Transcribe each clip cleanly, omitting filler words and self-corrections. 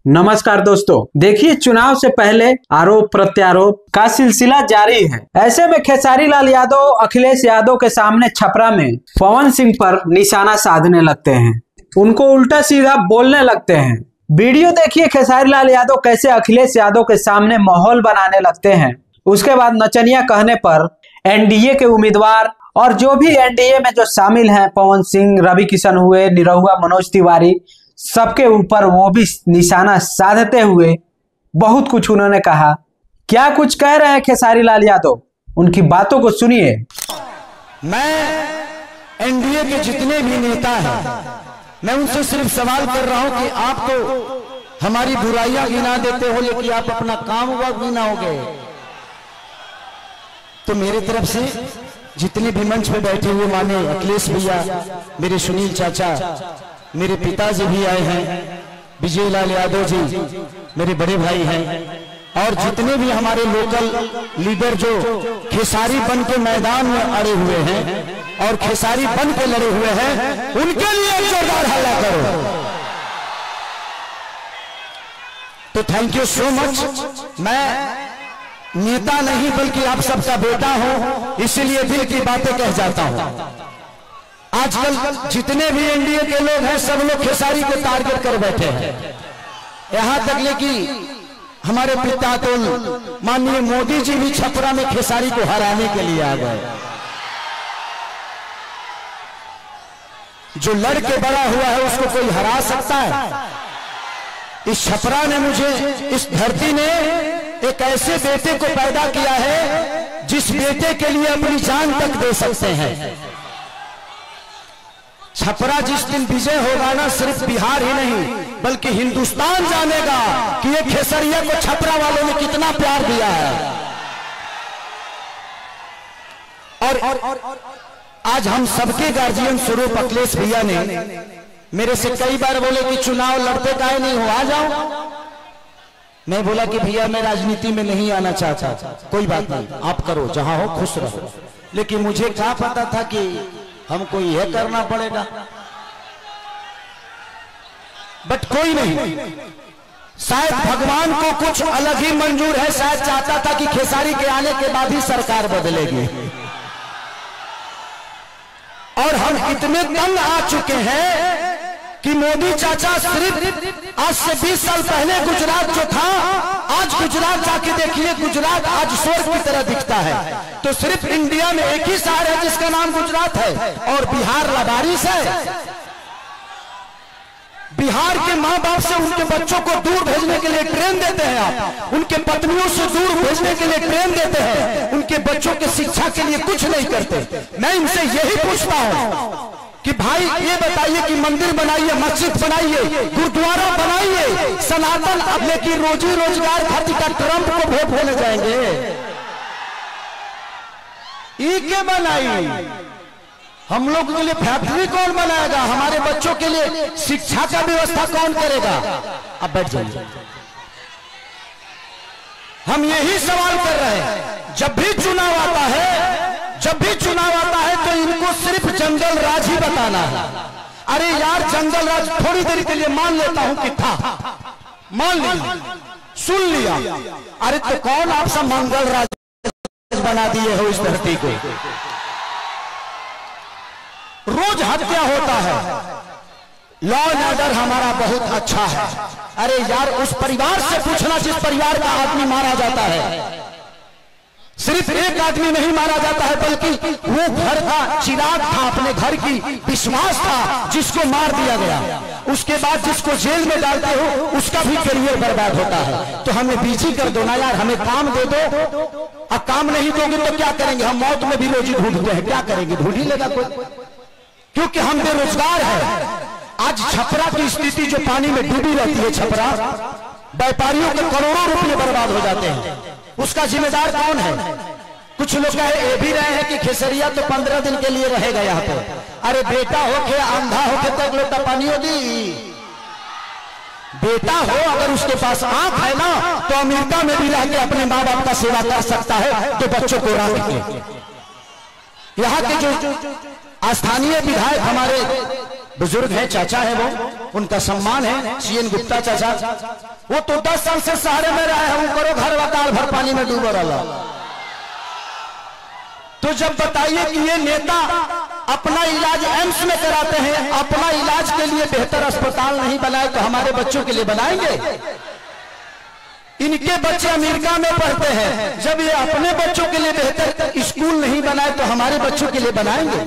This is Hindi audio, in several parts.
नमस्कार दोस्तों, देखिए चुनाव से पहले आरोप प्रत्यारोप का सिलसिला जारी है। ऐसे में खेसारी लाल यादव अखिलेश यादव के सामने छपरा में पवन सिंह पर निशाना साधने लगते हैं, उनको उल्टा सीधा बोलने लगते हैं। वीडियो देखिए खेसारी लाल यादव कैसे अखिलेश यादव के सामने माहौल बनाने लगते हैं। उसके बाद नचनिया कहने पर एनडीए के उम्मीदवार और जो भी एनडीए में जो शामिल हैं, पवन सिंह, रवि किशन हुए, निरहुआ, मनोज तिवारी, सबके ऊपर वो भी निशाना साधते हुए बहुत कुछ उन्होंने कहा। क्या कुछ कह रहे हैं खेसारी लाल यादव, उनकी बातों को सुनिए। मैं एनडीए के जितने भी नेता हैं, मैं उनसे सिर्फ सवाल कर रहा हूं कि आप तो हमारी बुराइयां गिना देते हो, लेकिन आप अपना काम हुआ गिनाओगे। तो मेरे तरफ से जितने भी मंच पे बैठे हुए माने अखिलेश भैया, मेरे सुनील चाचा, मेरे पिताजी भी आए हैं, विजय लाल यादव जी मेरे बड़े भाई हैं, और जितने भी हमारे लोकल लीडर जो खेसारी बन के मैदान में अड़े हुए हैं और खेसारी बन के लड़े हुए हैं, उनके लिए जोरदार हल्ला करो। तो थैंक यू सो मच। मैं नेता नहीं बल्कि आप सबका बेटा हूं, इसीलिए दिल की बातें कह जाता हूं। आजकल जितने भी एनडीए के लोग हैं, सब लोग खेसारी को टारगेट कर बैठे हैं। यहां तक लेकिन हमारे पिता तो माननीय मोदी जी भी छपरा में खेसारी को हराने के लिए आ गए। जो लड़के बड़ा हुआ है उसको कोई हरा सकता है? इस छपरा ने मुझे, इस धरती ने एक ऐसे बेटे को पैदा किया है जिस बेटे के लिए अपनी जान तक दे सकते हैं। छपरा जिस दिन विजय होगा ना, सिर्फ बिहार ही नहीं बल्कि हिंदुस्तान जानेगा कि ये खेसरिया को छपरा वालों ने कितना प्यार दिया है। और आज हम सबके गार्जियन स्वरूप अखिलेश भैया ने मेरे से कई बार बोले कि चुनाव लड़ते काहे नहीं हो, आ जाओ। मैं बोला कि भैया मैं राजनीति में नहीं आना चाहता। कोई बात नहीं, आप करो, जहां हो खुश रहो। लेकिन मुझे क्या पता था कि हमको यह करना पड़ेगा। बट कोई नहीं, शायद भगवान को कुछ अलग ही मंजूर है। शायद चाहता था कि खेसारी के आने के बाद ही सरकार बदलेगी। और हम इतने तंग आ चुके हैं कि मोदी चाचा सिर्फ आज से 20 साल पहले गुजरात जो था, आज गुजरात जाके देखिए, गुजरात आज स्वर्ग की तरह दिखता है। तो सिर्फ इंडिया में एक ही शहर है जिसका नाम गुजरात है, और बिहार लबारिश है। बिहार के माँ बाप से उनके बच्चों को दूर भेजने के लिए ट्रेन देते हैं आप, उनके पत्नियों से दूर भेजने के लिए ट्रेन देते हैं, उनके बच्चों के शिक्षा के लिए कुछ नहीं करते। मैं इनसे यही पूछता हूं कि भाई ये बताइए कि मंदिर बनाइए, मस्जिद बनाइए, गुरुद्वारा बनाइए, सनातन, अब लेकिन रोजी रोजगार खातिर का ट्रंप को वोट देने जाएंगे? ये क्या बनाई? हम लोग के लिए फैक्ट्री कौन बनाएगा? हमारे बच्चों के लिए शिक्षा का व्यवस्था कौन करेगा? अब बैठ जाइए। हम यही सवाल कर रहे हैं। जब भी चुनाव आता है, जब भी चुनाव आता है तो इनको सिर्फ जंगल राज ही बताना है। अरे यार, जंगल राज थोड़ी देर के लिए मान लेता हूं कि था, मान लिया, सुन लिया। अरे तो कौन आप सब मंगल राज बना दिए हो इस धरती को? रोज हत्या होता है। लॉ एंड ऑर्डर हमारा बहुत अच्छा है। अरे यार, उस परिवार से पूछना जिस परिवार का आदमी मारा जाता है। सिर्फ एक आदमी नहीं मारा जाता है, बल्कि वो घर का चिराग था, अपने घर की विश्वास था, जिसको मार दिया गया। उसके बाद जिसको जेल में डालते हो उसका भी करियर बर्बाद होता है। तो हमें बिजी कर दो ना यार, हमें काम दे दो। अब काम नहीं दोगे तो क्या करेंगे? हम मौत में भी रोजी ढूंढते हैं, क्या करेंगे? ढूंढ ही लेगा कोई, क्योंकि हम बेरोजगार हैं। आज छपरा की स्थिति जो पानी में डूबी रहती है, छपरा व्यापारियों के करोड़ों रुपए बर्बाद हो जाते हैं। उसका जिम्मेदार कौन है? कुछ लोग ये भी रहे हैं कि खेसरिया तो 15 दिन के लिए रहेगा यहाँ पे। अरे बेटा होके अंधा होके तक लोटा पानी होगी। बेटा हो अगर उसके पास आंख है ना, तो अमेरिका में भी रह के अपने माँ बाप का सेवा कर सकता है, तो बच्चों को राह के। यहाँ के जो स्थानीय विधायक हमारे बुजुर्ग हैं, चाचा है, वो उनका सम्मान है। सीएन गुप्ता चाचा, वो तो 10 साल से सहारे में रहे हैं, वो करो घर वकाल भर पानी में डूबा रहा। तो जब बताइए कि ये नेता अपना इलाज एम्स में कराते हैं, अपना इलाज के लिए बेहतर अस्पताल नहीं बनाए तो हमारे बच्चों के लिए बनाएंगे? इनके बच्चे अमेरिका में पढ़ते हैं, जब ये अपने बच्चों के लिए बेहतर स्कूल नहीं बनाए तो हमारे बच्चों के लिए बनाएंगे?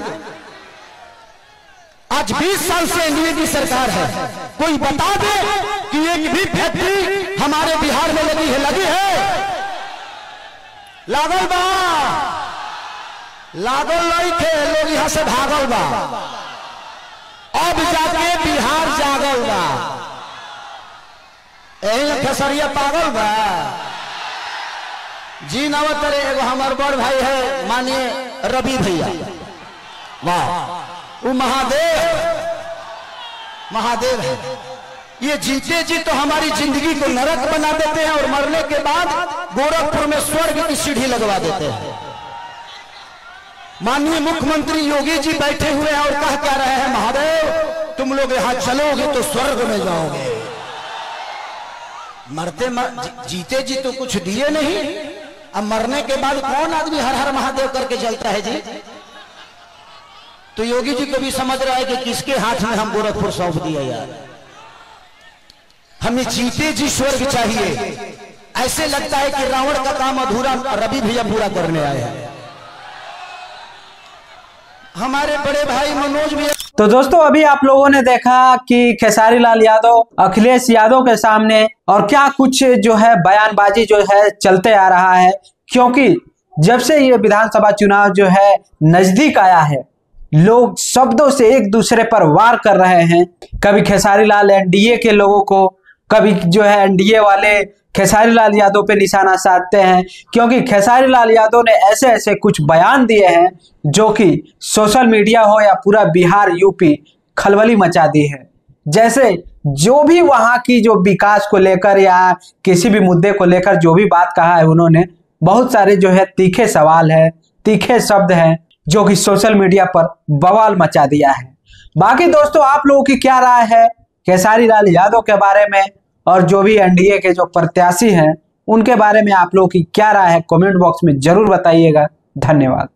आज 20 साल से एनडीए की सरकार है, कोई बता दे कि एक भी फैक्ट्री हमारे बिहार में लगी है? लगी है? लागल बा, लागल नहीं थे, लोग यहां से भागल बा, अब जाके बिहार जागल बा। यही खेसरिया पागल बा जी। नवत रे एगो हमार बड़ भाई है मानिए रवि भैया, वाह, वो महादेव है। ये जीते जी तो हमारी जिंदगी को नरक बना देते हैं और मरने के बाद गोरखपुर में स्वर्ग की सीढ़ी लगवा देते हैं। माननीय मुख्यमंत्री योगी जी बैठे हुए हैं और कह क्या रहे हैं, महादेव तुम लोग यहां चलोगे तो स्वर्ग में जाओगे। जीते जी तो कुछ दिए नहीं, अब मरने के बाद कौन आदमी हर हर महादेव करके चलता है जी? तो योगी जी को भी समझ रहा है कि किसके हाथ में हम गोरखपुर सौंप दिया यार। हमें जीते जी स्वर्ग चाहिए। ऐसे लगता है कि रावण का काम अधूरा रवि भैया पूरा करने आए हैं। हमारे बड़े भाई मनोज भैया। तो दोस्तों अभी आप लोगों ने देखा कि खेसारी लाल यादव अखिलेश यादव के सामने और क्या कुछ जो है बयानबाजी जो है चलते आ रहा है, क्योंकि जब से ये विधानसभा चुनाव जो है नजदीक आया है, लोग शब्दों से एक दूसरे पर वार कर रहे हैं। कभी खेसारी लाल एनडीए के लोगों को, कभी जो है एनडीए वाले खेसारी लाल यादव पे निशाना साधते हैं, क्योंकि खेसारी लाल यादव ने ऐसे ऐसे कुछ बयान दिए हैं जो कि सोशल मीडिया हो या पूरा बिहार यूपी खलबली मचा दी है। जैसे जो भी वहां की जो विकास को लेकर या किसी भी मुद्दे को लेकर जो भी बात कहा है उन्होंने, बहुत सारे जो है तीखे सवाल है, तीखे शब्द हैं जो कि सोशल मीडिया पर बवाल मचा दिया है। बाकी दोस्तों आप लोगों की क्या राय है खेसारी लाल यादव के बारे में, और जो भी एनडीए के जो प्रत्याशी हैं उनके बारे में आप लोगों की क्या राय है, कमेंट बॉक्स में जरूर बताइएगा। धन्यवाद।